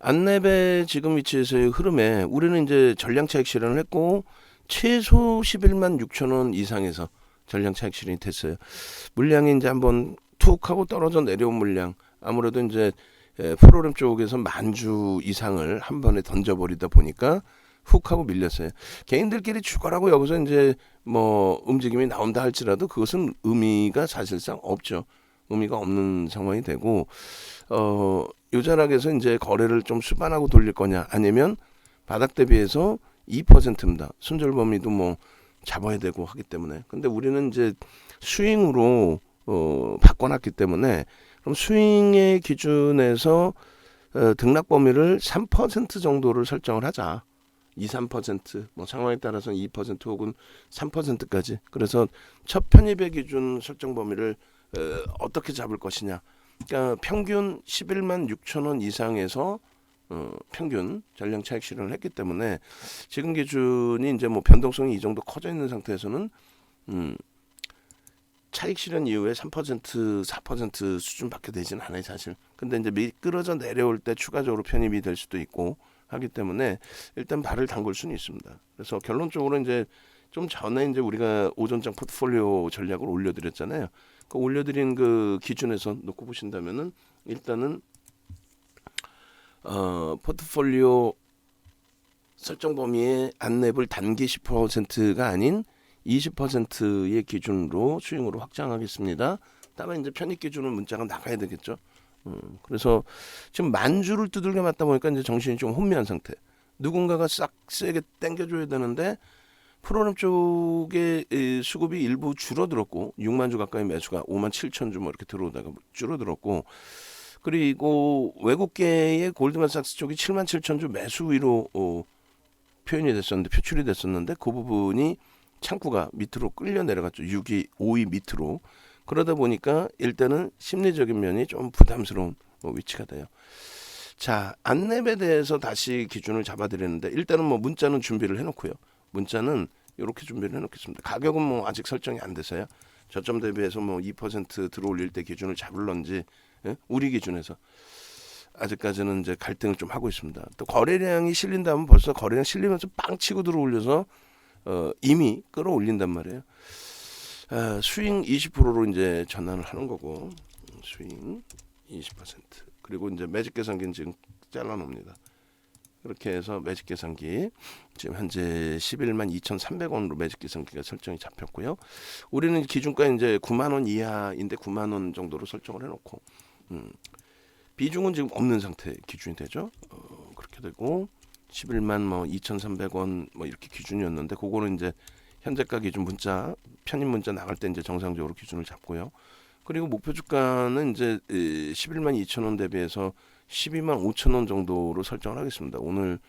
안랩의 지금 위치에서의 흐름에 우리는 이제 전량 차익 실현을 했고 최소 11만 6천 원 이상에서 전량 차익 실현이 됐어요. 물량이 이제 한번 툭 하고 떨어져 내려온 물량, 아무래도 이제 프로그램 쪽에서 만주 이상을 한 번에 던져버리다 보니까 훅 하고 밀렸어요. 개인들끼리 추가라고 여기서 이제 뭐 움직임이 나온다 할지라도 그것은 의미가 사실상 없죠. 의미가 없는 상황이 되고, 요 자락에서 이제 거래를 좀 수반하고 돌릴 거냐, 아니면 바닥 대비해서 2%입니다. 손절 범위도 뭐 잡아야 되고 하기 때문에. 근데 우리는 이제 스윙으로 바꿔놨기 때문에, 그럼 스윙의 기준에서 등락 범위를 3% 정도를 설정을 하자. 2, 3%, 뭐 상황에 따라서는 2% 혹은 3%까지. 그래서 첫 편입의 기준 설정 범위를 어떻게 잡을 것이냐. 그러니까 평균 11만 6천 원 이상에서 평균 전량 차익 실현을 했기 때문에 지금 기준이 이제 뭐 변동성이 이 정도 커져 있는 상태에서는 차익 실현 이후에 3%, 4% 수준밖에 되지는 않아요, 사실. 근데 이제 미끄러져 내려올 때 추가적으로 편입이 될 수도 있고 하기 때문에 일단 발을 담글 수는 있습니다. 그래서 결론적으로 이제 좀 전에 이제 우리가 오전장 포트폴리오 전략을 올려드렸잖아요. 그 올려드린 그 기준에서 놓고 보신다면은 일단은 포트폴리오 설정 범위의 안랩을 단기 10%가 아닌 20%의 기준으로 수익으로 확장하겠습니다. 다만 이제 편입 기준은 문자가 나가야 되겠죠. 그래서 지금 만주를 두들겨 맞다 보니까 이제 정신이 좀 혼미한 상태. 누군가가 싹 세게 당겨줘야 되는데 프로그램 쪽에 수급이 일부 줄어들었고 6만 주 가까이 매수가 5만 7천 주 뭐 이렇게 들어오다가 줄어들었고, 그리고 외국계의 골드만삭스 쪽이 7만 7천 주 매수 위로 표현이 됐었는데, 표출이 됐었는데 그 부분이 창구가 밑으로 끌려 내려갔죠. 6위, 5위 밑으로. 그러다 보니까 일단은 심리적인 면이 좀 부담스러운 위치가 돼요. 자, 안랩에 대해서 다시 기준을 잡아드렸는데 일단은 뭐 문자는 준비를 해놓고요. 문자는 이렇게 준비를 해놓겠습니다. 가격은 뭐 아직 설정이 안 돼서요. 저점 대비해서 뭐 2% 들어올릴 때 기준을 잡을런지, 예? 우리 기준에서 아직까지는 이제 갈등을 좀 하고 있습니다. 또 거래량이 실린다면 벌써 거래량 실리면서 빵 치고 들어올려서 이미 끌어올린단 말이에요. 스윙 20%로 이제 전환을 하는 거고, 스윙 20%. 그리고 이제 매직 계산기는 지금 잘라놓습니다. 그렇게 해서 매직 계산기 지금 현재 11만 2,300원으로 매직 계산기가 설정이 잡혔고요. 우리는 기준가 이제 9만 원 이하인데 9만 원 정도로 설정을 해놓고, 비중은 지금 없는 상태 기준이 되죠. 그렇게 되고 11만 뭐 2,300원 뭐 이렇게 기준이었는데, 그거는 이제 현재가 기준 문자, 편입 문자 나갈 때 이제 정상적으로 기준을 잡고요. 그리고 목표 주가는 이제 11만 2천 원 대비해서 12만 5천 원 정도로 설정을 하겠습니다. 오늘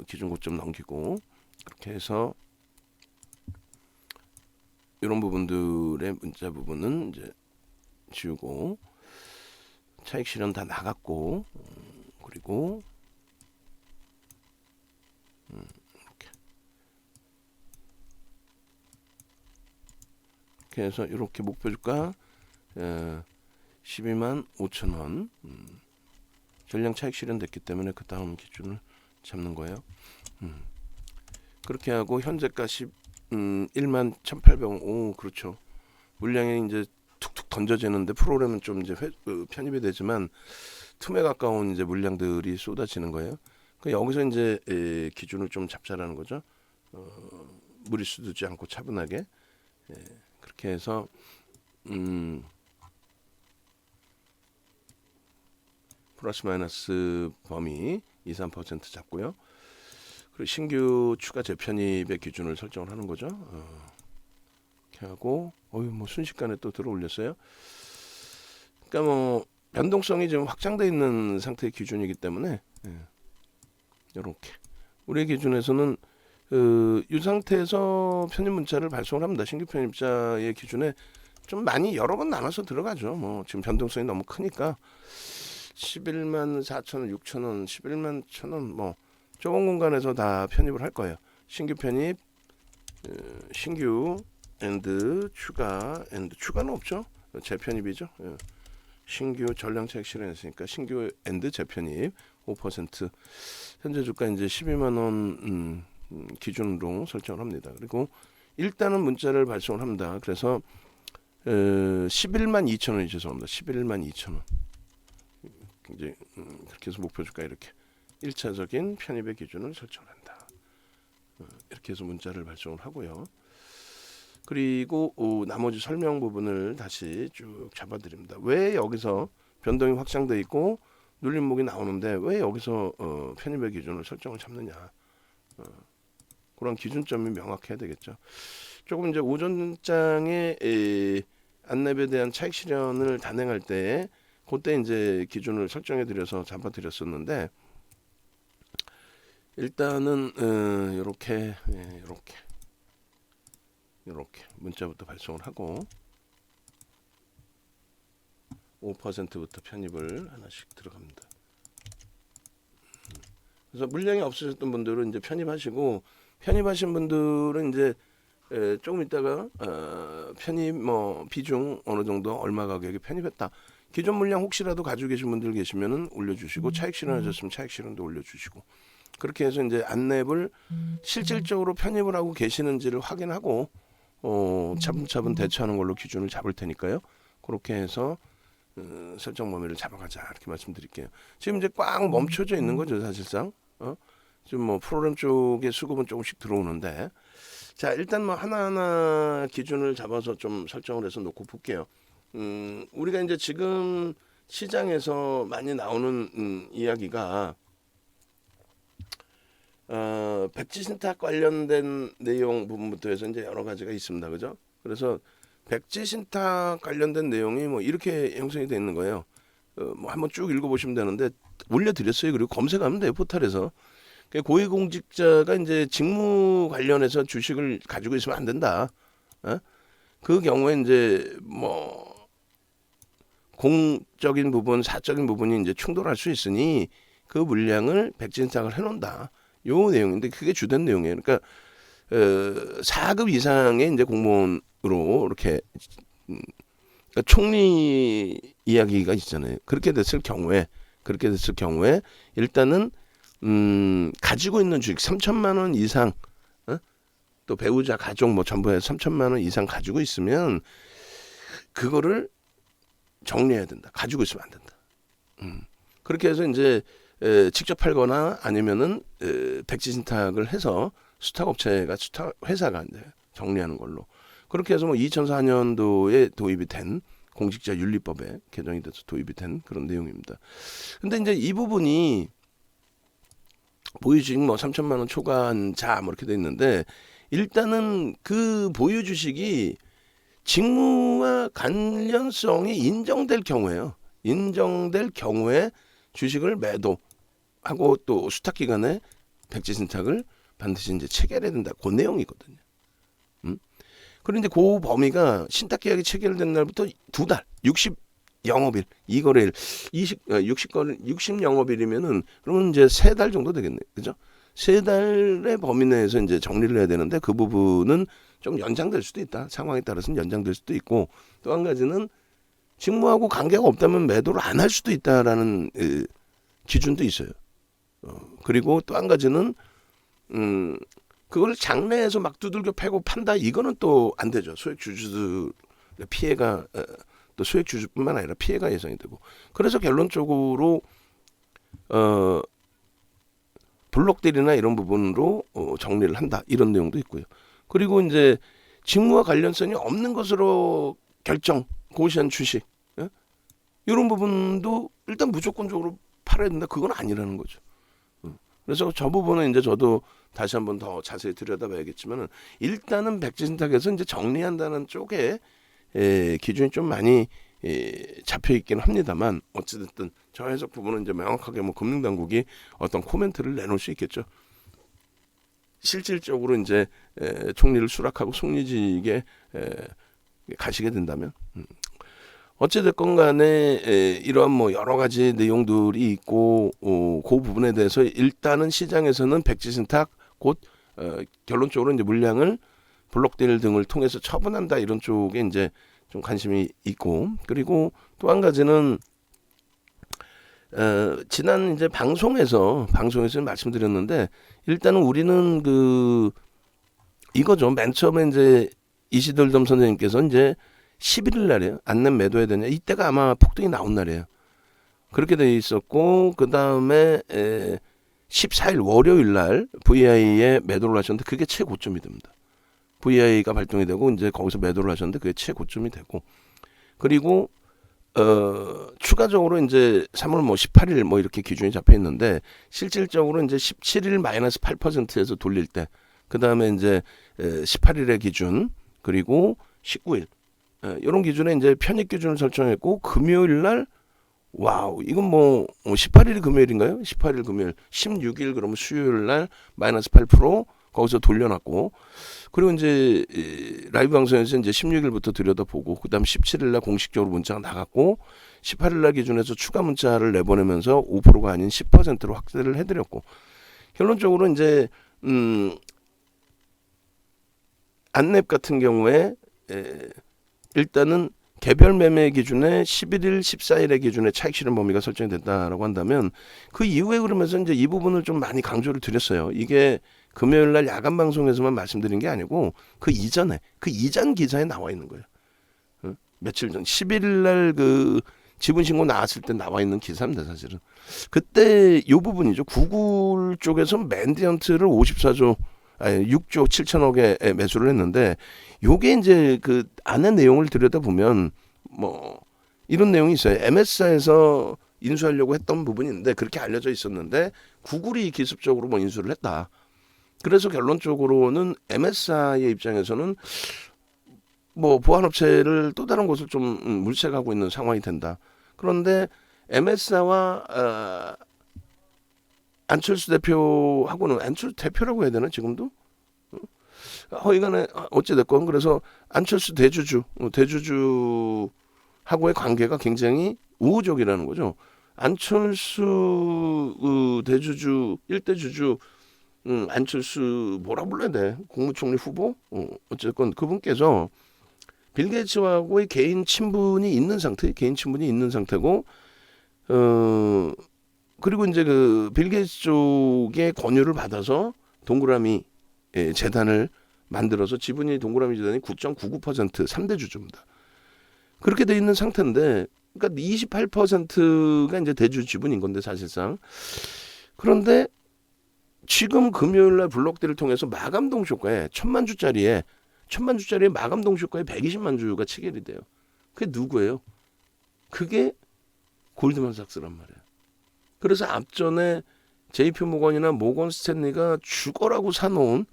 기준 고점 넘기고, 그렇게 해서 이런 부분들의 문자 부분은 이제 지우고, 차익 실현 다 나갔고, 그리고 이렇게 해서 이렇게 목표 주가 12만 5천 원 전량 차익 실현됐기 때문에 그 다음 기준을 잡는 거예요. 그렇게 하고 현재가 1만 1,800원. 오, 그렇죠. 물량이 이제 툭툭 던져지는데 프로그램은 좀 이제 편입이 되지만 틈에 가까운 이제 물량들이 쏟아지는 거예요. 그 여기서 이제 기준을 좀 잡자라는 거죠. 무리수 두지 않고 차분하게. 그렇게 해서 플러스 마이너스 범위 2, 3% 잡고요. 그리고 신규 추가 재편입의 기준을 설정을 하는 거죠. 이렇게 하고, 뭐 순식간에 또 들어올렸어요. 그러니까 뭐 변동성이 좀 확장되어 있는 상태의 기준이기 때문에 이렇게 우리 기준에서는 이 상태에서 편입 문자를 발송을 합니다. 신규 편입자의 기준에 좀 많이 여러 번 나눠서 들어가죠. 뭐 지금 변동성이 너무 크니까 11만 4천, 6천 원, 11만 1천 원, 뭐 좁은 공간에서 다 편입을 할 거예요. 신규 편입, 신규 엔드 추가, 엔드 추가는 없죠. 재편입이죠. 신규 전량 차익 실현했으니까 신규 엔드 재편입 5%. 현재 주가 이제 12만 원 기준으로 설정을 합니다. 그리고 일단은 문자를 발송을 합니다. 그래서 11만 2천 원이 죄송합니다. 11만 2천 원. 이제 그렇게 해서 목표 주가 이렇게 1차적인 편입의 기준을 설정한다. 이렇게 해서 문자를 발송을 하고요. 그리고 나머지 설명 부분을 다시 쭉 잡아드립니다. 왜 여기서 변동이 확장돼 있고 눌림목이 나오는데 왜 여기서 편입의 기준을 설정을 잡느냐. 그런 기준점이 명확해야 되겠죠. 조금 이제 오전장의 안랩에 대한 차익 실현을 단행할 때 그때 이제 기준을 설정해 드려서 잡아 드렸었는데 일단은 이렇게 문자부터 발송을 하고 5%부터 편입을 하나씩 들어갑니다. 그래서 물량이 없으셨던 분들은 이제 편입하신 분들은 이제 조금 있다가 편입 비중 어느 정도 얼마 가격에 편입했다. 기존 물량 혹시라도 가지고 계신 분들 계시면은 올려주시고 차익 실현하셨으면 차익 실현도 올려주시고 그렇게 해서 이제 안랩을 실질적으로 편입을 하고 계시는지를 확인하고 차분차분 대처하는 걸로 기준을 잡을 테니까요. 그렇게 해서 설정 범위를 잡아가자 이렇게 말씀드릴게요. 지금 이제 꽉 멈춰져 있는 거죠 사실상. 지금 뭐 프로그램 쪽에 수급은 조금씩 들어오는데 자 일단 뭐 하나하나 기준을 잡아서 좀 설정을 해서 놓고 볼게요. 우리가 이제 지금 시장에서 많이 나오는 이야기가 백지신탁 관련된 내용 부분부터 해서 이제 여러 가지가 있습니다. 그죠? 그래서 백지신탁 관련된 내용이 뭐 이렇게 형성이 되어 있는 거예요. 뭐 한번 쭉 읽어보시면 되는데 올려드렸어요. 그리고 검색하면 돼요. 포털에서. 고위공직자가 이제 직무 관련해서 주식을 가지고 있으면 안 된다. 그 경우에 이제 뭐 공적인 부분, 사적인 부분이 이제 충돌할 수 있으니 그 물량을 백지신탁을 해놓는다. 요 내용인데 그게 주된 내용이에요. 그러니까 4급 이상의 이제 공무원으로 이렇게 그러니까 총리 이야기가 있잖아요. 그렇게 됐을 경우에 일단은 가지고 있는 주식 3천만 원 이상 또 배우자 가족 뭐 전부 해서 3천만 원 이상 가지고 있으면 그거를 정리해야 된다. 가지고 있으면 안 된다. 그렇게 해서 이제 직접 팔거나 아니면은 백지신탁을 해서 수탁업체가 회사가 이제 정리하는 걸로 그렇게 해서 뭐 2004년도에 도입이 된 공직자 윤리법에 개정이 돼서 도입이 된 그런 내용입니다. 근데 이제 이 부분이 보유주식 뭐 3천만 원 초과자 뭐 이렇게 돼 있는데 일단은 그 보유 주식이 직무와 관련성이 인정될 경우에요. 인정될 경우에 주식을 매도하고 또 수탁 기간에 백지신탁을 반드시 이제 체결해야 된다. 그 내용이거든요. 그런데 그 범위가 신탁 계약이 체결된 날부터 2달, 60 영업일, 이거래일, 60 영업일이면은 그러면 이제 3달 정도 되겠네, 그죠? 3달의 범위 내에서 이제 정리를 해야 되는데 그 부분은 좀 연장될 수도 있다. 상황에 따라서는 연장될 수도 있고 또 한 가지는 직무하고 관계가 없다면 매도를 안 할 수도 있다라는 기준도 있어요. 그리고 또 한 가지는 그걸 장내에서 막 두들겨 패고 판다 이거는 또 안 되죠. 소액 주주들 피해가 또 소액 주주뿐만 아니라 피해가 예상이 되고 그래서 결론적으로 블록딜이나 이런 부분으로 정리를 한다 이런 내용도 있고요. 그리고 이제 직무와 관련성이 없는 것으로 결정 고시한 주식 이런 부분도 일단 무조건적으로 팔아야 된다 그건 아니라는 거죠. 그래서 저 부분은 이제 저도 다시 한번 더 자세히 들여다봐야겠지만은 일단은 백지신탁에서 이제 정리한다는 쪽에 기준이 좀 많이 잡혀 있긴 합니다만 어찌됐든 저 해석 부분은 이제 명확하게 뭐 금융당국이 어떤 코멘트를 내놓을 수 있겠죠. 실질적으로 이제 총리를 수락하고 총리직에 가시게 된다면 어찌됐건 간에 이러한 뭐 여러 가지 내용들이 있고 그 부분에 대해서 일단은 시장에서는 백지신탁 곧 결론적으로 이제 물량을 블록딜 등을 통해서 처분한다 이런 쪽에 이제 좀 관심이 있고 그리고 또 한 가지는 지난 이제 방송에서 말씀드렸는데 일단은 우리는 이거죠. 맨 처음에 이제 이시돌덤 선생님께서 이제 11일 날이에요. 안랩 매도해야 되냐. 이때가 아마 폭등이 나온 날이에요. 그렇게 돼 있었고 그 다음에 14일 월요일 날 VI에 매도를 하셨는데 그게 최고점이 됩니다. VI가 발동이 되고 이제 거기서 매도를 하셨는데 그게 최고점이 되고 그리고 추가적으로 이제 3월 18일 이렇게 기준이 잡혀 있는데 실질적으로 이제 17일 마이너스 8%에서 돌릴 때 그 다음에 이제 18일의 기준 그리고 19일 이런 기준에 이제 편입 기준을 설정했고 금요일 날 와우 이건 18일이 금요일인가요? 18일 금요일 16일 그러면 수요일 날 마이너스 8% 거기서 돌려놨고 그리고 이제 라이브 방송에서 이제 16일부터 들여다보고 그다음 17일 날 공식적으로 문자가 나갔고 18일 날 기준에서 추가 문자를 내보내면서 5%가 아닌 10%로 확대를 해드렸고 결론적으로 이제 안랩 같은 경우에 일단은 개별 매매 기준에 11일, 14일의 기준에 차익 실현 범위가 설정이 됐다라고 한다면 그 이후에 그러면서 이제 이 부분을 좀 많이 강조를 드렸어요. 이게 금요일 날 야간 방송에서만 말씀드린 게 아니고 그 이전 기사에 나와 있는 거예요. 며칠 전 11일 날 지분 신고 나왔을 때 나와 있는 기사입니다, 사실은. 그때 이 부분이죠. 구글 쪽에서 맨디언트를 6조 7천억에 매수를 했는데 요게 이제 그 안에 내용을 들여다보면 이런 내용이 있어요. MS사에서 인수하려고 했던 부분인데 그렇게 알려져 있었는데 구글이 기습적으로 인수를 했다. 그래서 결론적으로는 MS사의 입장에서는 보안업체를 또 다른 곳을 좀 물색하고 있는 상황이 된다. 그런데 MS사와 안철수 대표하고는 안철수 대표라고 해야 되나 지금도? 허이간에 어찌됐건 그래서 안철수 대주주하고의 관계가 굉장히 우호적이라는 거죠. 안철수 대주주 1대 주주 안철수 뭐라 불러야 돼? 국무총리 후보? 어쨌건 그분께서 빌 게이츠하고의 개인 친분이 있는 상태고 그리고 이제 빌 게이츠 쪽의 권유를 받아서 동그라미 재단을 만들어서 지분이 동그라미 재단이 9.99% 3대 주주입니다. 그렇게 돼 있는 상태인데 그러니까 28%가 이제 대주 지분인 건데 사실상 그런데 지금 금요일 날 블록딜을 통해서 마감 동시효과에 1,000만 주짜리에 마감 동시효과에 120만 주가 체결이 돼요. 그게 누구예요? 그게 골드만삭스란 말이에요. 그래서 앞전에 JP모건이나 모건 스탠리가 죽어라고 사놓은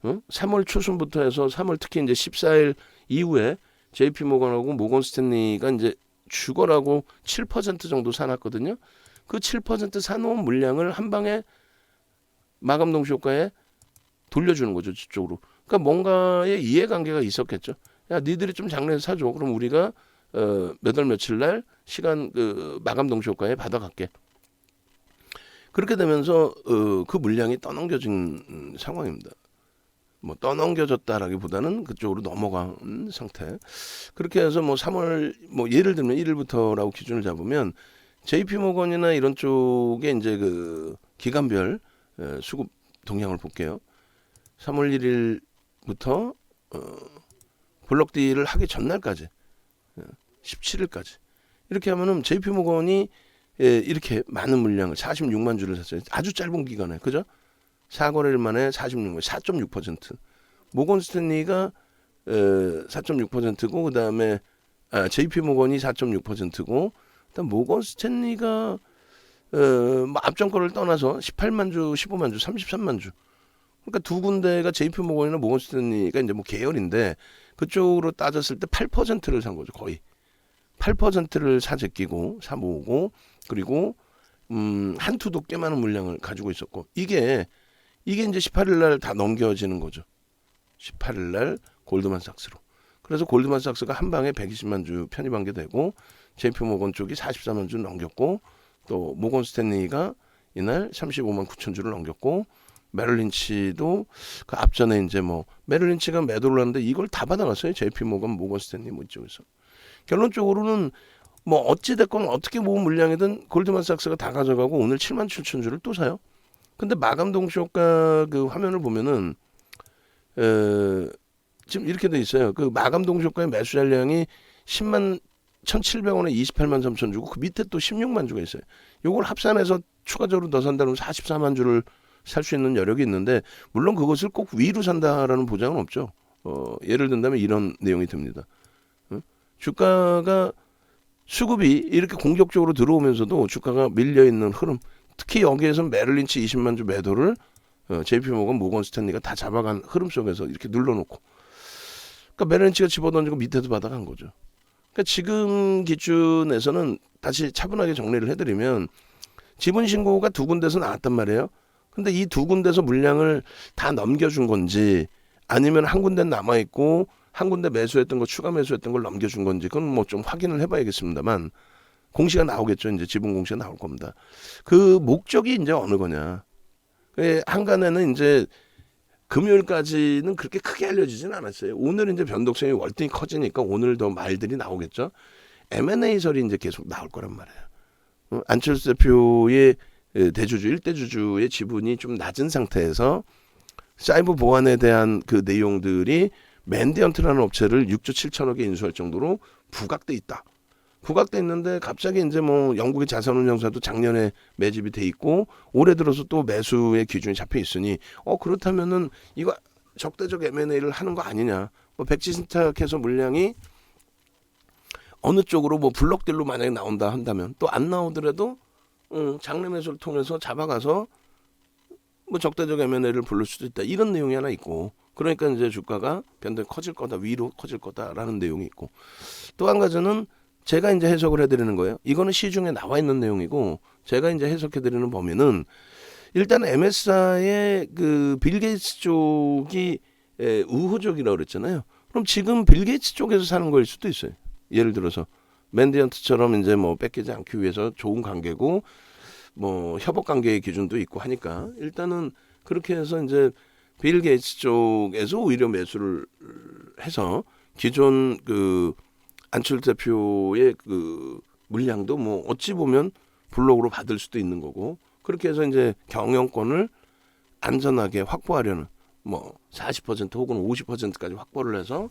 3월 초순부터 해서 3월 특히 이제 14일 이후에 JP모건하고 모건 스탠리가 이제 죽어라고 7% 정도 사놨거든요. 그 7% 사놓은 물량을 한 방에 마감 동시효과에 돌려주는 거죠, 저쪽으로. 그러니까 뭔가의 이해관계가 있었겠죠. 야, 니들이 좀 장래에서 사줘. 그럼 우리가 몇 월 며칠 날 시간 마감 동시효과에 받아갈게. 그렇게 되면서 그 물량이 떠넘겨진 상황입니다. 떠넘겨졌다라기보다는 그쪽으로 넘어간 상태. 그렇게 해서 3월 예를 들면 1일부터라고 기준을 잡으면 JP모건이나 이런 쪽에 이제 기간별 수급 동향을 볼게요. 3월 1일부터 블록딜을 하기 전날까지 17일까지 이렇게 하면은 JP모건이 이렇게 많은 물량을 46만 주를 샀어요. 아주 짧은 기간에 그죠? 4거래일 만에 46만 4.6%. 모건 스탠리가 4.6%고 그다음에 JP모건이 4.6%고 그다음 모건 스탠리가 앞전 거를 떠나서 18만 주, 15만 주, 33만 주. 그러니까 두 군데가 JP모건이나 모건 스탠리가 이제 계열인데 그쪽으로 따졌을 때 8%를 산 거죠. 거의 8%를 사재끼고 사모으고 그리고 한투도 꽤 많은 물량을 가지고 있었고 이게 이제 18일 날 다 넘겨지는 거죠. 18일 날 골드만삭스로. 그래서 골드만삭스가 한 방에 120만 주 편입한 게 되고 JP모건 쪽이 44만 주 넘겼고 또 모건 스탠리가 이날 35만 9천 주를 넘겼고 메릴린치도 그 앞전에 이제 메릴린치가 매도를 하는데 이걸 다 받아놨어요. JP모건, 모건 스탠리 이쪽에서. 결론적으로는 뭐 어찌 됐건 어떻게 모은 물량이든 골드만삭스가 다 가져가고 오늘 7만 7천 주를 또 사요. 근데 마감 동시효과 그 화면을 보면은 지금 이렇게 돼 있어요. 그 마감 동시효과의 매수 잔량이 10만 1,700원에 28만 3천 주고 그 밑에 또 16만 주가 있어요. 요걸 합산해서 추가적으로 더 산다면 44만 주를 살 수 있는 여력이 있는데 물론 그것을 꼭 위로 산다라는 보장은 없죠. 예를 든다면 이런 내용이 듭니다. 주가가 수급이 이렇게 공격적으로 들어오면서도 주가가 밀려있는 흐름, 특히 여기에서 메릴린치 20만 주 매도를 JP모건, 모건스탠리가 다 잡아간 흐름 속에서 이렇게 눌러놓고, 그러니까 메릴린치가 집어던지고 밑에도 받아간 거죠. 그러니까 지금 기준에서는 다시 차분하게 정리를 해드리면 지분 신고가 두 군데서 나왔단 말이에요. 근데 이 두 군데서 물량을 다 넘겨준 건지 아니면 한 군데 남아있고 한 군데 매수했던 거 추가 매수했던 걸 넘겨준 건지 그건 뭐 좀 확인을 해봐야겠습니다만 공시가 나오겠죠. 이제 지분 공시가 나올 겁니다. 그 목적이 이제 어느 거냐. 한간에는 이제 금요일까지는 그렇게 크게 알려지진 않았어요. 오늘 이제 변동성이 월등히 커지니까 오늘 더 말들이 나오겠죠. M&A설이 이제 계속 나올 거란 말이에요. 안철수 대표의 대주주, 1대주주의 지분이 좀 낮은 상태에서 사이버 보안에 대한 그 내용들이 맨디언트라는 업체를 6조 7천억에 인수할 정도로 부각돼 있다. 부각돼 있는데 갑자기 이제 뭐 영국의 자산운용사도 작년에 매집이 돼 있고 올해 들어서 또 매수의 기준이 잡혀 있으니 그렇다면은 이거 적대적 M&A를 하는 거 아니냐. 뭐 백지신탁해서 물량이 어느 쪽으로 뭐 블록딜로 만약에 나온다 한다면 또 안 나오더라도 장래 매수를 통해서 잡아가서 뭐 적대적 M&A를 부를 수도 있다. 이런 내용이 하나 있고 그러니까 이제 주가가 변동이 커질 거다. 위로 커질 거다라는 내용이 있고 또 한 가지는 제가 이제 해석을 해드리는 거예요. 이거는 시중에 나와 있는 내용이고 제가 이제 해석해드리는 범위는 일단 MSI의 그 빌 게이츠 쪽이 우호적이라고 그랬잖아요. 그럼 지금 빌 게이츠 쪽에서 사는 거일 수도 있어요. 예를 들어서 맨디언트처럼 이제 뭐 뺏기지 않기 위해서 좋은 관계고 뭐 협업 관계의 기준도 있고 하니까 일단은 그렇게 해서 이제 빌 게이츠 쪽에서 오히려 매수를 해서 기존 그 안철수 대표의 그 물량도 뭐 어찌 보면 블록으로 받을 수도 있는 거고 그렇게 해서 이제 경영권을 안전하게 확보하려는 뭐 40% 혹은 50%까지 확보를 해서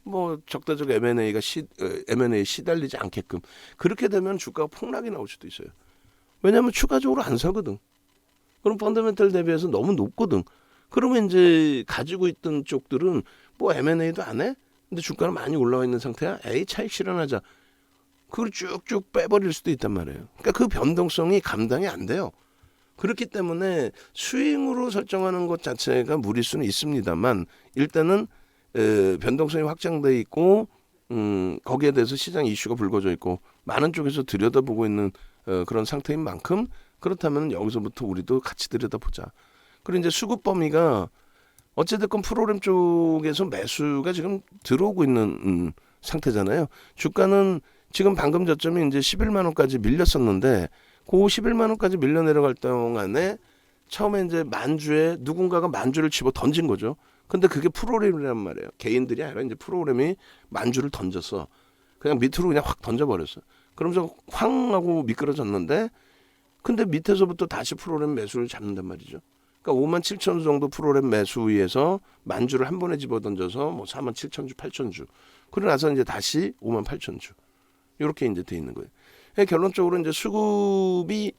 뭐 적대적 M&A에 시달리지 않게끔 그렇게 되면 주가가 폭락이 나올 수도 있어요. 왜냐하면 추가적으로 안 사거든. 그럼 펀더멘털 대비해서 너무 높거든. 그러면 이제 가지고 있던 쪽들은 뭐 M&A도 안 해? 근데 주가는 많이 올라와 있는 상태야. 에이 차익 실현하자. 그걸 쭉쭉 빼버릴 수도 있단 말이에요. 그러니까 그 변동성이 감당이 안 돼요. 그렇기 때문에 스윙으로 설정하는 것 자체가 무리수는 있습니다만 일단은 변동성이 확장돼 있고 거기에 대해서 시장 이슈가 불거져 있고 많은 쪽에서 들여다보고 있는 그런 상태인 만큼 그렇다면 여기서부터 우리도 같이 들여다보자. 그리고 이제 수급 범위가 어찌됐건 프로그램 쪽에서 매수가 지금 들어오고 있는 상태잖아요. 주가는 지금 방금 저점이 이제 11만 원까지 밀렸었는데 그 11만 원까지 밀려 내려갈 동안에 처음에 이제 만주에 누군가가 만주를 집어 던진 거죠. 근데 그게 프로그램이란 말이에요. 개인들이 아니라 이제 프로그램이 만주를 던졌어. 그냥 밑으로 그냥 확 던져버렸어. 그러면서 황 하고 미끄러졌는데 근데 밑에서부터 다시 프로그램 매수를 잡는단 말이죠. 그러니까 5만 7천 주 정도 프로그램 매수위에서 만주를 한 번에 집어 던져서 뭐 4만 7천 주, 8천 주. 그러고 나서 이제 다시 5만 8천 주. 이렇게 이제 돼 있는 거예요. 결론적으로 이제 수급이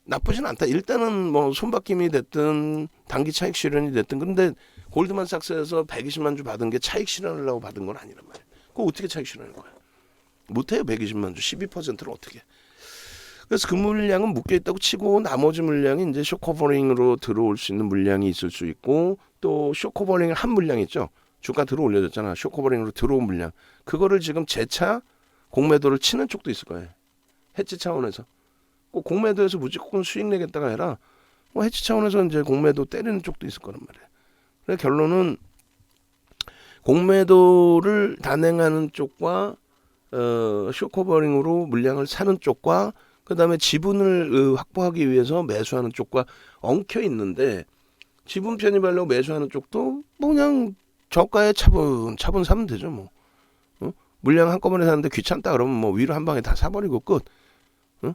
나쁘진 않다. 일단은 뭐 손바뀜이 됐든 단기 차익 실현이 됐든 근데 골드만삭스에서 120만 주 받은 게 차익 실현하려고 받은 건 아니란 말이에요. 그거 어떻게 차익 실현할 거야? 못해요. 120만 주 12%를 어떻게. 그래서 그 물량은 묶여있다고 치고 나머지 물량이 이제 쇼커버링으로 들어올 수 있는 물량이 있을 수 있고 또 쇼커버링을 한 물량 있죠. 주가 들어올려졌잖아. 쇼커버링으로 들어온 물량. 그거를 지금 재차 공매도를 치는 쪽도 있을 거예요. 해치 차원에서. 꼭 공매도에서 무조건 수익 내겠다가 아니라 뭐 해치 차원에서 이제 공매도 때리는 쪽도 있을 거란 말이에요. 그래서 결론은 공매도를 단행하는 쪽과 쇼커버링으로 물량을 사는 쪽과 그 다음에 지분을 확보하기 위해서 매수하는 쪽과 엉켜 있는데 지분 편입하려고 매수하는 쪽도 뭐 그냥 저가에 차분 사면 되죠 뭐. 물량 한꺼번에 사는데 귀찮다 그러면 뭐 위로 한 방에 다 사버리고 끝. 응?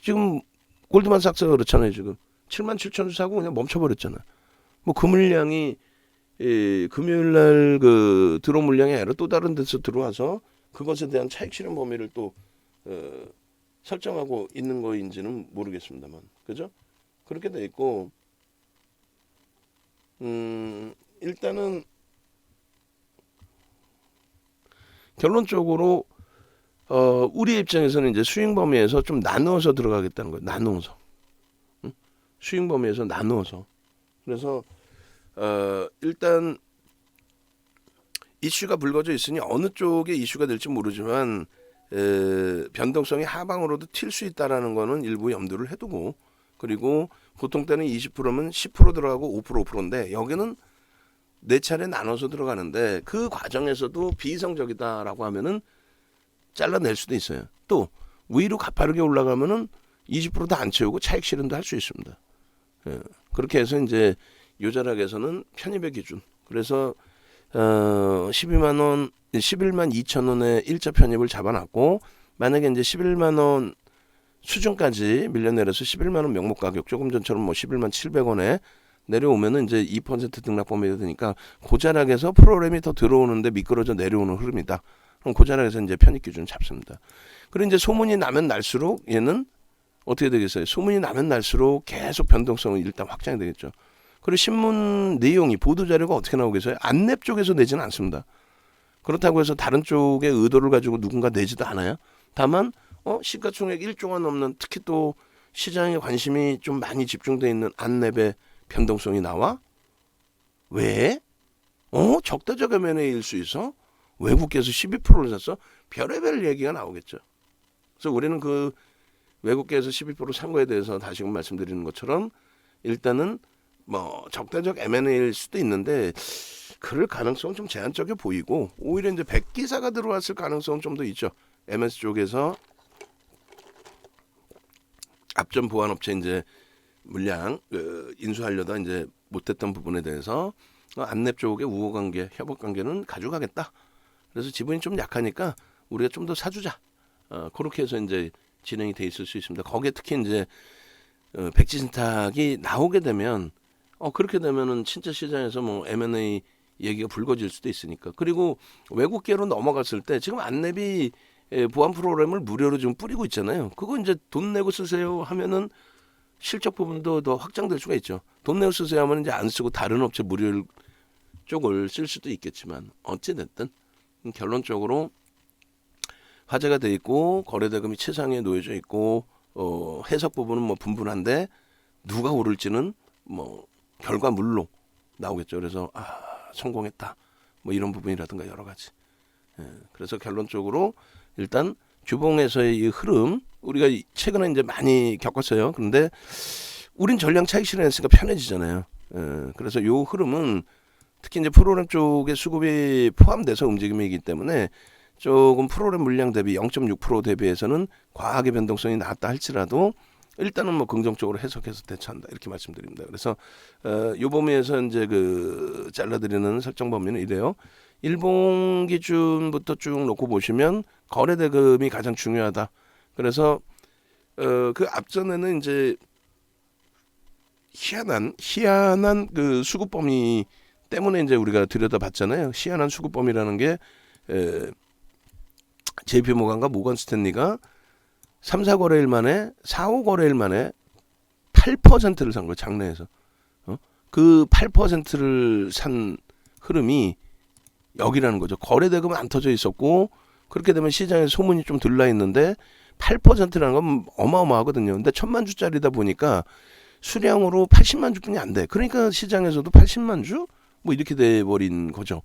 지금 골드만삭스가 그렇잖아요. 지금 77,000주 사고 그냥 멈춰버렸잖아. 뭐 그 물량이 금요일날 그 들어온 물량이 아니라 또 다른 데서 들어와서 그것에 대한 차익 실현 범위를 또 설정하고 있는 거인지는 모르겠습니다만, 그죠? 그렇게 돼 있고, 일단은 결론적으로 우리 입장에서는 이제 수익 범위에서 좀 나누어서 들어가겠다는 거예요. 나누어서. 응? 수익 범위에서 나누어서. 그래서 일단 이슈가 불거져 있으니 어느 쪽에 이슈가 될지 모르지만 변동성이 하방으로도 튈 수 있다라는 거는 일부 염두를 해두고, 그리고 보통 때는 20%면 10% 들어가고 5% 5%인데 여기는 네 차례 나눠서 들어가는데 그 과정에서도 비이성적이다라고 하면은 잘라낼 수도 있어요. 또 위로 가파르게 올라가면은 20%도 안 채우고 차익 실현도 할 수 있습니다. 그렇게 해서 이제 요자락에서는 편입의 기준. 그래서 12만 원, 11만 2천 원의 일자 편입을 잡아놨고, 만약에 이제 11만 원 수준까지 밀려내려서 11만 원 명목 가격, 조금 전처럼 뭐 11만 700원에 내려오면은 이제 2% 등락 범위가 되니까 고자락에서 프로그램이 더 들어오는데 미끄러져 내려오는 흐름이다. 그럼 고자락에서 이제 편입 기준 잡습니다. 그리고 이제 소문이 나면 날수록 얘는 어떻게 되겠어요? 소문이 나면 날수록 계속 변동성은 일단 확장이 되겠죠. 그리고 신문 내용이, 보도 자료가 어떻게 나오겠어요? 안랩 쪽에서 내지는 않습니다. 그렇다고 해서 다른 쪽의 의도를 가지고 누군가 내지도 않아요. 다만 시가총액 1조가 넘는, 특히 또 시장에 관심이 좀 많이 집중되어 있는 안랩의 변동성이 나와? 왜? 적대적 M&A일 수 있어? 외국계에서 12%를 샀어? 별의별 얘기가 나오겠죠. 그래서 우리는 그 외국계에서 12%산 거에 대해서 다시금 말씀드리는 것처럼 일단은 뭐 적대적 M&A일 수도 있는데 그럴 가능성은 좀 제한적이 보이고, 오히려 이제 백기사가 들어왔을 가능성은 좀 더 있죠. MS 쪽에서 앞전 보안업체 이제 물량 인수하려다 이제 못했던 부분에 대해서 안랩 쪽의 우호관계, 협업관계는 가져가겠다. 그래서 지분이 좀 약하니까 우리가 좀 더 사주자. 그렇게 해서 이제 진행이 돼 있을 수 있습니다. 거기에 특히 이제 백지신탁이 나오게 되면 그렇게 되면은 진짜 시장에서 뭐 M&A 얘기가 불거질 수도 있으니까. 그리고 외국계로 넘어갔을 때 지금 안랩이 보안 프로그램을 무료로 좀 뿌리고 있잖아요. 그거 이제 돈 내고 쓰세요 하면은 실적 부분도 더 확장될 수가 있죠. 돈 내고 쓰세요 하면 이제 안 쓰고 다른 업체 무료 쪽을 쓸 수도 있겠지만, 어찌 됐든 결론적으로 화제가 돼 있고 거래대금이 최상위에 놓여져 있고 해석 부분은 뭐 분분한데 누가 오를지는 뭐 결과물로 나오겠죠. 그래서 성공했다 뭐 이런 부분이라든가 여러 가지. 그래서 결론적으로 일단 주봉에서의 이 흐름, 우리가 최근에 이제 많이 겪었어요. 그런데 우린 전량 차익 실현했으니까 편해지잖아요. 그래서 이 흐름은 특히 이제 프로그램 쪽의 수급이 포함돼서 움직임이기 때문에 조금 프로그램 물량 대비 0.6% 대비해서는 과하게 변동성이 낮다 할지라도 일단은 뭐 긍정적으로 해석해서 대처한다, 이렇게 말씀드립니다. 그래서 요 범위에서 이제 그 잘라드리는 설정 범위는 이래요. 일봉 기준부터 쭉 놓고 보시면 거래 대금이 가장 중요하다. 그래서 그 앞전에는 이제 희한한 그 수급 범위 때문에 이제 우리가 들여다봤잖아요. 희한한 수급 범위라는 게 JP 모건과 모건 스탠리가 3, 4거래일 만에 4, 5거래일 만에 8%를 산 거예요. 장내에서. 그 8%를 산 흐름이 여기라는 거죠. 거래 대금은 안 터져 있었고, 그렇게 되면 시장에 소문이 좀 들라 있는데 8%라는 건 어마어마하거든요. 근데 1000만 주짜리다 보니까 수량으로 80만 주뿐이 안 돼. 그러니까 시장에서도 80만 주? 뭐 이렇게 돼버린 거죠.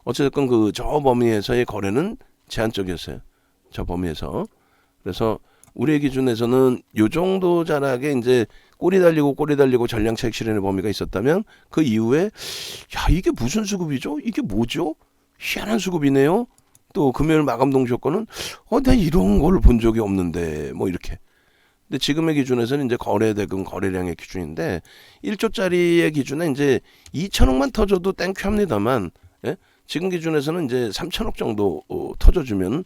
어쨌든 그 저 범위에서의 거래는 제한적이었어요. 저 범위에서. 그래서 우리의 기준에서는 요 정도 자락에 이제 꼬리 달리고 전량 차익 실현의 범위가 있었다면 그 이후에 이게 무슨 수급이죠? 이게 뭐죠? 희한한 수급이네요. 또 금요일 마감동 조건은 내가 이런 걸 본 적이 없는데 뭐 이렇게. 근데 지금의 기준에서는 이제 거래대금 거래량의 기준인데 1조짜리의 기준에 이제 2천억만 터져도 땡큐합니다만, 예? 지금 기준에서는 이제 3천억 정도 터져주면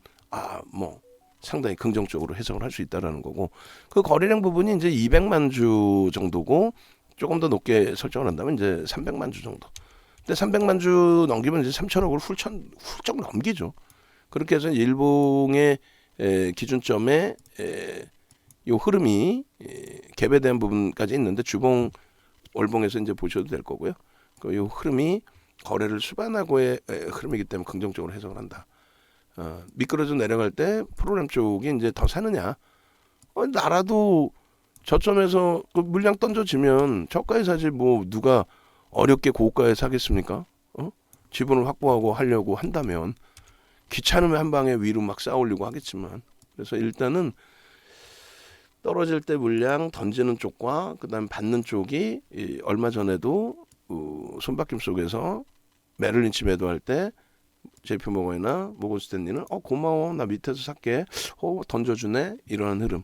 뭐 상당히 긍정적으로 해석을 할 수 있다라는 거고, 그 거래량 부분이 이제 200만 주 정도고, 조금 더 높게 설정을 한다면 이제 300만 주 정도. 근데 300만 주 넘기면 이제 3천억을 훌쩍 넘기죠. 그렇게 해서 일봉의 기준점에 요 흐름이 개배된 부분까지 있는데, 주봉 월봉에서 이제 보셔도 될 거고요. 그 요 흐름이 거래를 수반하고의 흐름이기 때문에 긍정적으로 해석을 한다. 미끄러져 내려갈 때 프로그램 쪽이 이제 더 사느냐? 나라도 저점에서 그 물량 던져지면 저가에 사지 뭐 누가 어렵게 고가에 사겠습니까? 지분을 확보하고 하려고 한다면 귀찮으면 한 방에 위로 막 쌓아올리고 하겠지만, 그래서 일단은 떨어질 때 물량 던지는 쪽과 그다음 받는 쪽이 얼마 전에도 손바뀜 속에서 메릴 린치 매도할 때 JP모건이나 모건스탠리는 고마워 나 밑에서 살게 던져주네 이러한 흐름,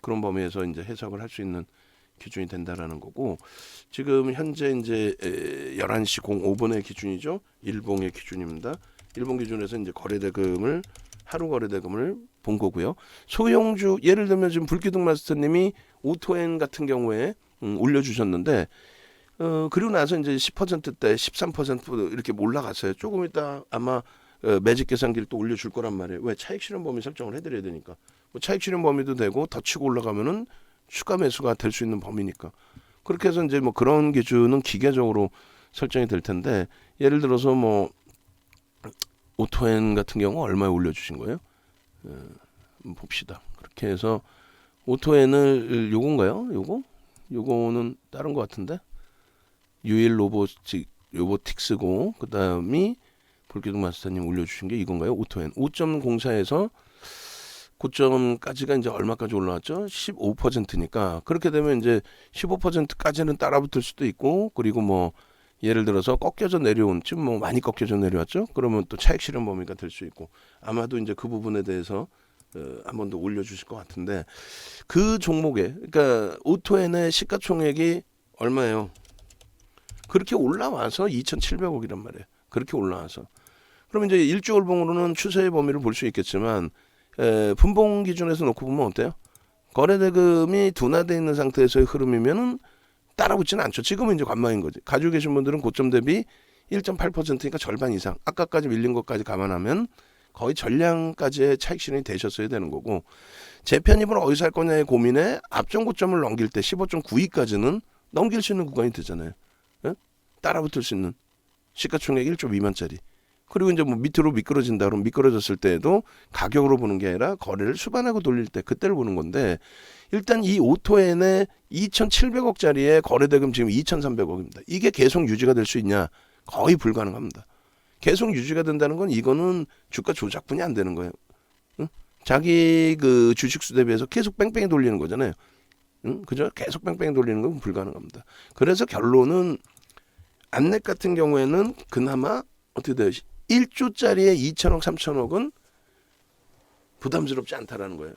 그런 범위에서 이제 해석을 할 수 있는 기준이 된다라는 거고, 지금 현재 이제 11시 05분의 기준이죠. 일봉의 기준입니다. 일본 기준에서 이제 거래대금을 하루 거래대금을 본 거고요. 소형주 예를 들면 지금 불기둥 마스터님이 오토엔 같은 경우에 올려주셨는데, 그리고 나서 이제 10%대 13% 이렇게 올라갔어요. 조금 있다 아마 매직 계산기를 또 올려줄 거란 말이에요. 왜? 차익 실현 범위 설정을 해드려야 되니까. 뭐 차익 실현 범위도 되고 더 치고 올라가면은 추가 매수가 될 수 있는 범위니까. 그렇게 해서 이제 뭐 그런 기준은 기계적으로 설정이 될 텐데, 예를 들어서 뭐 오토엔 같은 경우 얼마에 올려주신 거예요? 봅시다. 그렇게 해서 오토엔을 요건가요? 요거는 다른 것 같은데, 유일 로보틱스고 그 다음이 볼기둥 마스터님 올려주신 게 이건가요? 오토엔 5.04에서 고점까지가 이제 얼마까지 올라왔죠? 15%니까 그렇게 되면 이제 15%까지는 따라붙을 수도 있고, 그리고 뭐 예를 들어서 꺾여져 내려온, 지금 뭐 많이 꺾여져 내려왔죠? 그러면 또 차익 실현 범위가 될 수 있고, 아마도 이제 그 부분에 대해서 한 번 더 올려주실 것 같은데, 그 종목에 그러니까 오토엔의 시가총액이 얼마예요? 그렇게 올라와서 2,700억이란 말이에요. 그렇게 올라와서. 그럼 이제 일주월봉으로는 추세의 범위를 볼 수 있겠지만, 분봉 기준에서 놓고 보면 어때요? 거래대금이 둔화되어 있는 상태에서의 흐름이면은 따라붙지는 않죠. 지금은 이제 관망인 거지. 가지고 계신 분들은 고점 대비 1.8%니까 절반 이상. 아까까지 밀린 것까지 감안하면 거의 전량까지의 차익 실현이 되셨어야 되는 거고, 재편입을 어디서 할 거냐의 고민에 앞전 고점을 넘길 때 15.92까지는 넘길 수 있는 구간이 되잖아요. 따라붙을 수 있는 시가총액 1조 미만짜리. 그리고 이제 뭐 밑으로 미끄러진다 그러면 미끄러졌을 때에도 가격으로 보는 게 아니라 거래를 수반하고 돌릴 때 그때를 보는 건데, 일단 이 오토엔의 2,700억짜리의 거래대금 지금 2,300억입니다. 이게 계속 유지가 될 수 있냐? 거의 불가능합니다. 계속 유지가 된다는 건 이거는 주가 조작분이 안 되는 거예요. 자기 그 주식수 대비해서 계속 뺑뺑이 돌리는 거잖아요. 그죠? 계속 뺑뺑이 돌리는 건 불가능합니다. 그래서 결론은 안넷 같은 경우에는 그나마 어떻게 돼요? 1조짜리의 2천억, 3천억은 부담스럽지 않다라는 거예요.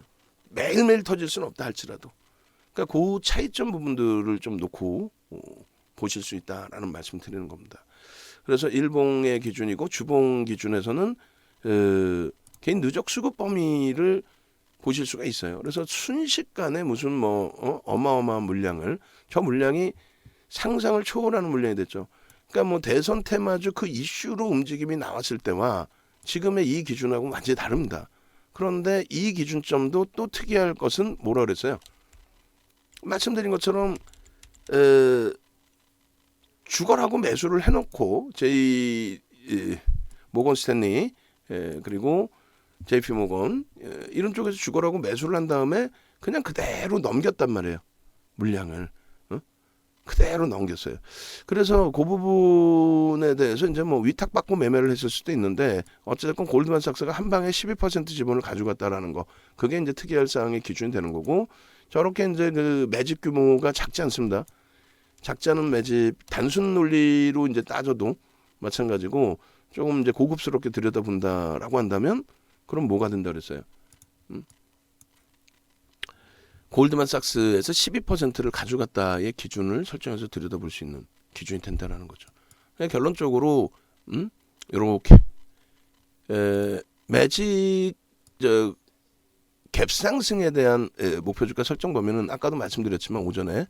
매일매일 터질 수는 없다 할지라도. 그러니까 그 차이점 부분들을 좀 놓고 보실 수 있다라는 말씀 드리는 겁니다. 그래서 일봉의 기준이고 주봉 기준에서는 개인 누적 수급 범위를 보실 수가 있어요. 그래서 순식간에 무슨 뭐 어마어마한 물량을, 저 물량이 상상을 초월하는 물량이 됐죠. 그러니까 뭐 대선 테마주 그 이슈로 움직임이 나왔을 때와 지금의 이 기준하고 완전히 다릅니다. 그런데 이 기준점도 또 특이할 것은 뭐라 그랬어요? 말씀드린 것처럼 주거라고 매수를 해놓고 모건 스탠리 그리고 JP 모건 이런 쪽에서 주거라고 매수를 한 다음에 그냥 그대로 넘겼단 말이에요. 물량을. 그대로 넘겼어요. 그래서 그 부분에 대해서 이제 뭐 위탁받고 매매를 했을 수도 있는데, 어쨌든 골드만삭스가 한 방에 12% 지분을 가져갔다라는 거, 그게 이제 특이할 사항의 기준이 되는 거고, 저렇게 이제 그 매집 규모가 작지 않습니다. 작지 않은 매집, 단순 논리로 이제 따져도 마찬가지고, 조금 이제 고급스럽게 들여다본다라고 한다면, 그럼 뭐가 된다 그랬어요? 골드만삭스에서 12%를 가져갔다의 기준을 설정해서 들여다볼 수 있는 기준이 된다는 거죠. 그러니까 결론적으로 요렇게 매직 갭 상승에 대한 목표 주가 설정 범위는 아까도 말씀드렸지만 오전에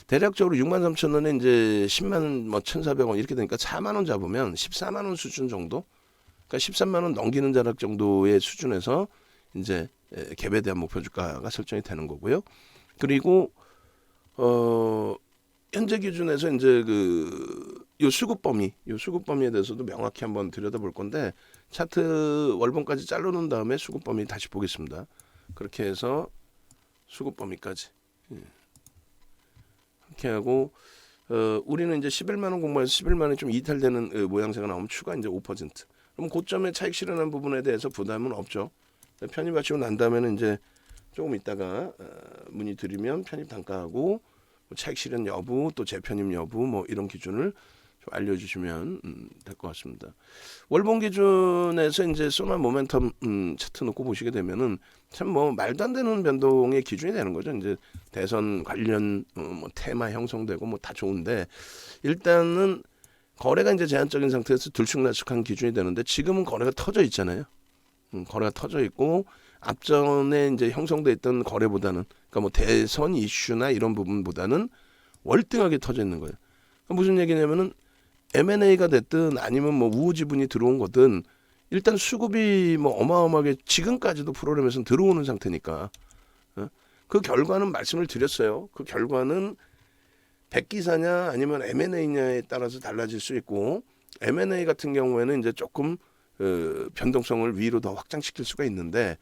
대략적으로 63,000원에 이제 10만 뭐 1,400원 이렇게 되니까 4만 원 잡으면 14만 원 수준 정도, 그러니까 13만 원 넘기는 자락 정도의 수준에서 이제 갭에 대한 목표 주가가 설정이 되는 거고요. 그리고 현재 기준에서 이제 요 수급 범위에 대해서도 명확히 한번 들여다볼 건데 차트 월봉까지 자르는 다음에 수급 범위 다시 보겠습니다. 그렇게 해서 수급 범위까지 이렇게 하고 우리는 이제 11만 원 공부해서 11만 원이 좀 이탈되는 모양새가 나오면 추가 이제 5%. 그럼 고점에 차익 실현한 부분에 대해서 부담은 없죠. 편입 마치고 난 다음에는 이제 조금 있다가 문의 드리면 편입 단가하고 차익 실현 여부 또 재편입 여부 뭐 이런 기준을 좀 알려주시면 될 것 같습니다. 월봉 기준에서 이제 소나 모멘텀 차트 놓고 보시게 되면은 참 뭐 말도 안 되는 변동의 기준이 되는 거죠. 이제 대선 관련 뭐 테마 형성되고 뭐 다 좋은데 일단은 거래가 이제 제한적인 상태에서 들쑥날쑥한 기준이 되는데 지금은 거래가 터져 있잖아요. 거래가 터져 있고 앞전에 이제 형성돼 있던 거래보다는 그러니까 뭐 대선 이슈나 이런 부분보다는 월등하게 터져 있는 거예요. 그러니까 무슨 얘기냐면은 M&A가 됐든 아니면 뭐 우호 지분이 들어온 거든 일단 수급이 뭐 어마어마하게 지금까지도 프로그램에서는 들어오는 상태니까 그 결과는 말씀을 드렸어요. 그 결과는 백기사냐 아니면 M&A냐에 따라서 달라질 수 있고 M&A 같은 경우에는 이제 조금 변동성을 위로 더 확장시킬 수가 있는데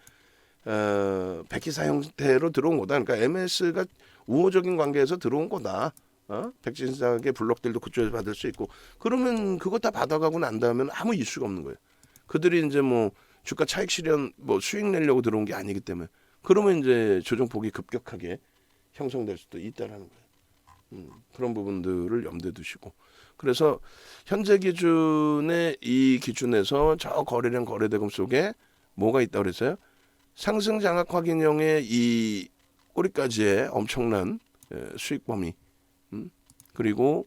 백기사 형태로 들어온 거다. 그러니까 MS가 우호적인 관계에서 들어온 거다. 백진사의 블록들도 그쪽에서 받을 수 있고 그러면 그거 다 받아가고 난 다음에는 아무 이슈가 없는 거예요. 그들이 이제 뭐 주가 차익 실현 뭐 수익 내려고 들어온 게 아니기 때문에 그러면 이제 조정폭이 급격하게 형성될 수도 있다라는 거예요. 그런 부분들을 염두에 두시고 그래서 현재 기준의 이 기준에서 저 거래량 거래대금 속에 뭐가 있다고 그랬어요? 상승 장악 확인형의 이 꼬리까지의 엄청난 수익 범위 그리고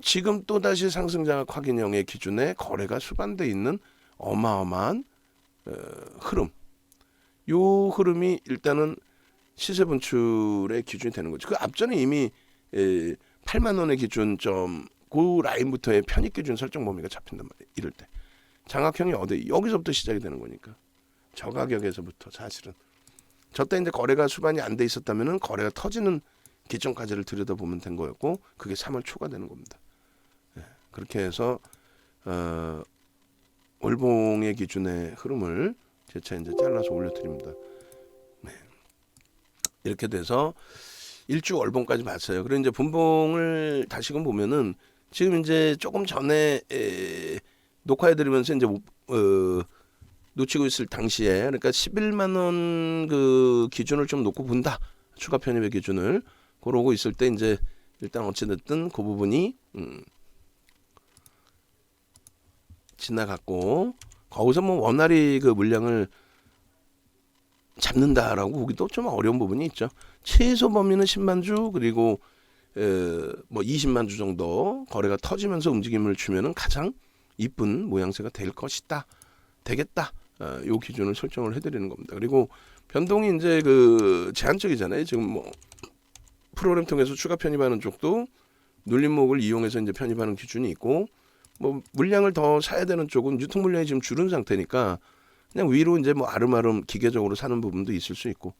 지금 또다시 상승 장악 확인형의 기준에 거래가 수반돼 있는 어마어마한 흐름. 요 흐름이 일단은 시세 분출의 기준이 되는 거죠. 그 앞전에 이미 8만 원의 기준점 그 라인부터의 편입 기준 설정 범위가 잡힌단 말이에요. 이럴 때 장악형이 어디 여기서부터 시작이 되는 거니까 저 가격에서부터 사실은 저때 이제 거래가 수반이 안 돼 있었다면은 거래가 터지는 기점까지를 들여다보면 된 거였고 그게 3월 초가 되는 겁니다. 그렇게 해서 월봉의 기준의 흐름을 재차 이제 잘라서 올려드립니다. 네. 이렇게 돼서 일주 월봉까지 봤어요. 그리고 이제 분봉을 다시금 보면은 지금 이제 조금 전에 녹화해드리면서 이제 놓치고 있을 당시에 그러니까 11만 원 그 기준을 좀 놓고 본다. 추가 편입의 기준을 그러고 있을 때 이제 일단 어찌됐든 그 부분이 지나갔고 거기서 뭐 원활히 그 물량을 잡는다라고 보기도 좀 어려운 부분이 있죠. 최소 범위는 10만 주 그리고 뭐 20만 주 정도 거래가 터지면서 움직임을 주면은 가장 이쁜 모양새가 될 것이다. 되겠다. 요 기준을 설정을 해드리는 겁니다. 그리고 변동이 이제 그 제한적이잖아요. 지금 뭐 프로그램 통해서 추가 편입하는 쪽도 눌림목을 이용해서 이제 편입하는 기준이 있고 뭐 물량을 더 사야 되는 쪽은 유통 물량이 지금 줄은 상태니까 그냥 위로 이제 뭐 아름아름 기계적으로 사는 부분도 있을 수 있고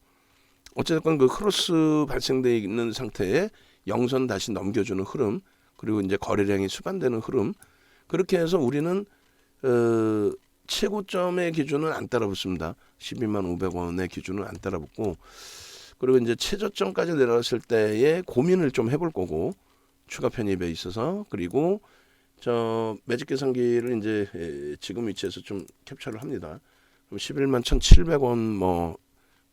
어쨌든 그 크로스 발생돼 있는 상태에 영선 다시 넘겨주는 흐름 그리고 이제 거래량이 수반되는 흐름 그렇게 해서 우리는 최고점의 기준은 안 따라붙습니다. 12만 500원의 기준은 안 따라붙고 그리고 이제 최저점까지 내려갔을 때의 고민을 좀 해볼 거고 추가 편입에 있어서 그리고 저 매직 계산기를 이제 지금 위치에서 좀 캡처를 합니다. 그럼 11만 1,700원 뭐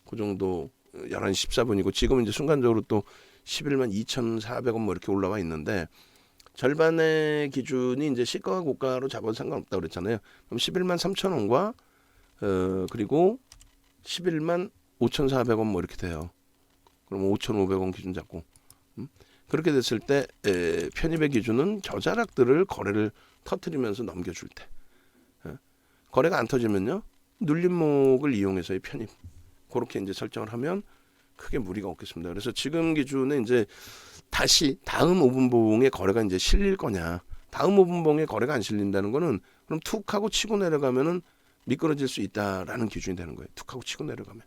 그 정도 11시 14분이고 지금 이제 순간적으로 또 11만 2,400원 뭐 이렇게 올라와 있는데 절반의 기준이 이제 시가와 고가로 잡아도 상관없다고 그랬잖아요. 그럼 11만 3,000원과 그리고 11만 5,400원 뭐 이렇게 돼요. 그럼 5,500원 기준 잡고 그렇게 됐을 때 편입의 기준은 저자락들을 거래를 터트리면서 넘겨줄 때, 거래가 안 터지면요 눌림목을 이용해서의 편입, 그렇게 이제 설정을 하면 크게 무리가 없겠습니다. 그래서 지금 기준에 이제 다시 다음 5분봉에 거래가 이제 실릴 거냐, 다음 5분봉에 거래가 안 실린다는 거는 그럼 툭 하고 치고 내려가면은 미끄러질 수 있다라는 기준이 되는 거예요. 툭 하고 치고 내려가면.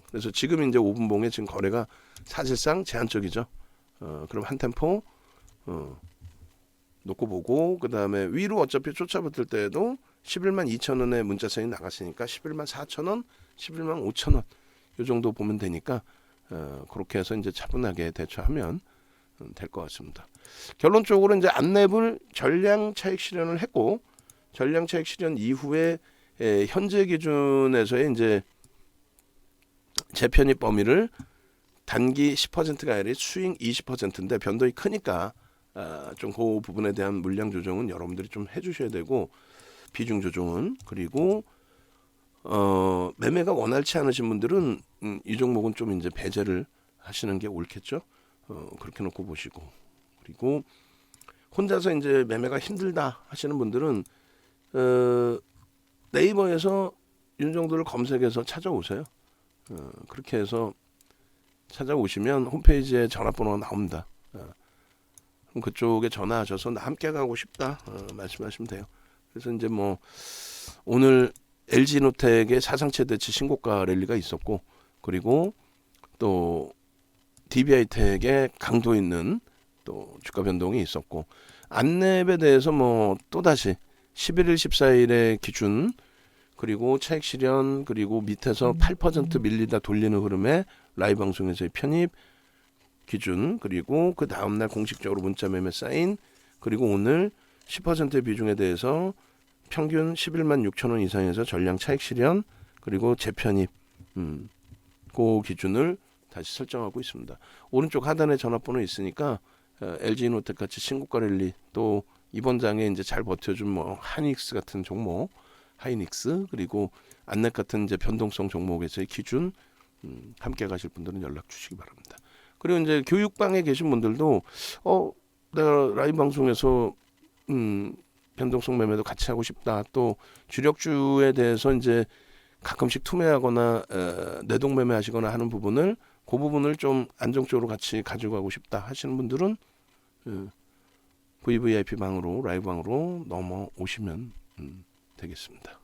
그래서 지금 이제 5분봉에 지금 거래가 사실상 제한적이죠. 그럼 한 템포 놓고 보고, 그 다음에 위로 어차피 쫓아붙을 때에도 11만 2천 원의 문자선이 나갔으니까 11만 4천 원, 11만 5천 원 이 정도 보면 되니까 그렇게 해서 이제 차분하게 대처하면 될 것 같습니다. 결론적으로 이제 안랩을 전량 차익 실현을 했고, 전량 차익 실현 이후에 현재 기준에서의 이제 재편입 범위를 단기 10%가 아니라 스윙 20%인데 변동이 크니까 좀 그 부분에 대한 물량 조정은 여러분들이 좀 해주셔야 되고, 비중 조정은, 그리고 매매가 원활치 않으신 분들은 이 종목은 좀 이제 배제를 하시는 게 옳겠죠. 그렇게 놓고 보시고, 그리고 혼자서 이제 매매가 힘들다 하시는 분들은 네이버에서 윤정도를 검색해서 찾아오세요. 그렇게 해서 찾아오시면 홈페이지에 전화번호가 나옵니다. 그럼 그쪽에 전화하셔서 나 함께 가고 싶다 말씀하시면 돼요. 그래서 이제 뭐 오늘 LG노텍의 사상 최대치 신고가 랠리가 있었고, 그리고 또 DBI텍의 강도 있는 또 주가 변동이 있었고, 안랩에 대해서 뭐 또다시 11일 14일의 기준, 그리고 차익 실현, 그리고 밑에서 8% 밀리다 돌리는 흐름에 라이브 방송에서의 편입 기준, 그리고 그 다음날 공식적으로 문자 매매 사인, 그리고 오늘 10%의 비중에 대해서 평균 11만 6천 원 이상에서 전량 차익 실현, 그리고 재편입, 그 기준을 다시 설정하고 있습니다. 오른쪽 하단에 전화번호 있으니까 LG노텍 같이 신고가 랠리, 또 이번 장에 이제 잘 버텨준 뭐 하이닉스 같은 종목, 하이닉스, 그리고 안랩 같은 이제 변동성 종목에서의 기준 함께 가실 분들은 연락 주시기 바랍니다. 그리고 이제 교육방에 계신 분들도 내가 라이브 방송에서 변동성 매매도 같이 하고 싶다, 또 주력주에 대해서 이제 가끔씩 투매하거나 내동 매매하시거나 하는 부분을, 그 부분을 좀 안정적으로 같이 가지고 가고 싶다 하시는 분들은 VVIP 방으로, 라이브 방으로 넘어오시면 되겠습니다.